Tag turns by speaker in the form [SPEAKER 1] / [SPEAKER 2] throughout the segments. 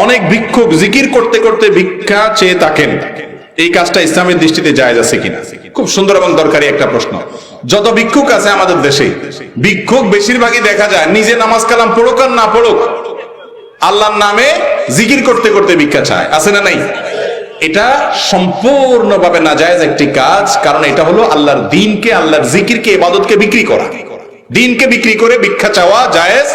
[SPEAKER 1] অনেক ভিক্ষুক জিকির করতে করতে ভিক্ষা চেয়ে থাকেন, এই কাজটা ইসলামের দৃষ্টিতে জায়েজ আছে কিনা? খুব সুন্দর এবং দরকারি একটা প্রশ্ন। যত ভিক্ষুক আছে আমাদের দেশে, ভিক্ষুক বেশিরভাগই দেখা যায় নিজে নামাজ কালাম পড়ুক আর না পড়ুক, আল্লাহর নামে জিকির করতে করতে ভিক্ষা চায়, আছে না নাই? এটা সম্পূর্ণভাবে নাজায়েজ একটি কাজ, কারণ এটা হলো আল্লাহর দ্বীনকে, আল্লাহর জিকিরকে, ইবাদতকে বিক্রি করা। দ্বীনকে বিক্রি করে ভিক্ষা চাওয়া জায়েজ।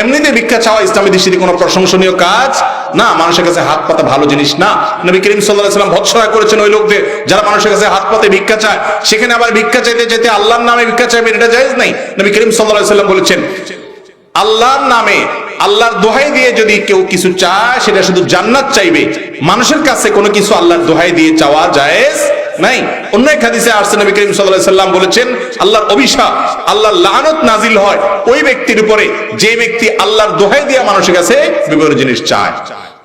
[SPEAKER 1] এমনিতে ভিক্ষা চাওয়া ইসলামী দৃষ্টিতে কোনো প্রশংসনীয় কাজ না, মানুষের কাছে হাত পাতা ভালো জিনিস না। নবী করিম সাল্লাল্লাহু আলাইহি ওয়াসাল্লাম ভৎসনা করেছেন ওই লোকদের যারা মানুষের কাছে হাত পাতে ভিক্ষা চায়, সেখানে আবার ভিক্ষা চাইতে চাইতে আল্লাহর নামে ভিক্ষা চাইবেন, এটা জায়েজ নাই। নবী করিম সাল্লাল্লাহু আলাইহি ওয়াসাল্লাম বলেছেন, আল্লাহর নামে, আল্লাহর দোহাই দিয়ে যদি কেউ কিছু চায় সেটা শুধু জান্নাত চাইবে, মানুষের কাছে কোনো কিছু আল্লাহর দোহাই দিয়ে চাওয়া জায়েজ নাই। অন্য এক হাদিসে আসছে নবী করিম সাল্লাল্লাহু আলাইহি ওয়াসাল্লাম বলেছেন, আল্লাহর অভিশাপ, আল্লাহর লানত নাজিল হয় ওই ব্যক্তির উপরে যে ব্যক্তি আল্লাহর দোহাই দিয়ে মানুষের কাছে বিভিন্ন জিনিস চায়।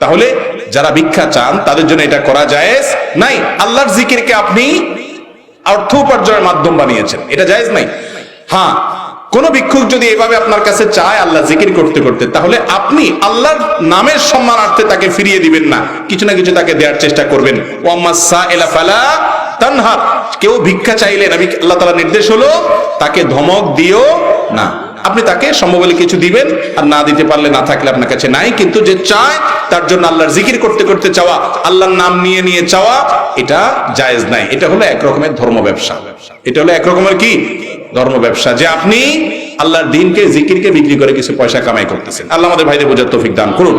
[SPEAKER 1] তাহলে যারা ভিক্ষা চান তাদের জন্য এটা করা জায়েজ নাই। আল্লাহর জিকিরকে আপনি অর্থ উপার্জনের মাধ্যম বানিয়েছেন, এটা জায়েজ নাই। হ্যাঁ, কোন ভিক্ষুক যদি এভাবে আপনার কাছে চায় আল্লাহ জিকির করতে করতে, তাহলে আপনি আল্লাহর নামের সম্মানার্থে তাকে ফিরিয়ে দিবেন না, কিছু না কিছু তাকে দেওয়ার চেষ্টা করবেন। ওয়াম্মাস সাইলা ফালা তানহার, কেউ ভিক্ষা চাইলে নবী আল্লাহ তাআলার নির্দেশ হলো তাকে ধমক দিও না, আপনি তাকে সম্ভব হলে কিছু দিবেন, আর না দিতে পারলে না থাকলে আপনার কাছে নাই। কিন্তু যে চায় তার জন্য আল্লাহর জিকির করতে করতে চাওয়া, আল্লাহর নাম নিয়ে নিয়ে চাওয়া, এটা জায়েজ নাই। এটা হলো এক রকমের ধর্ম ব্যবসা। এটা হলো এক রকমের কি ধর্ম ব্যবসা, যে আপনি আল্লাহর দ্বীনকে, জিকিরকে বিক্রি করে কিছু পয়সা কামাই করতেছেন। আল্লাহ আমাদের ভাইদের বোঝার তৌফিক দান করুন।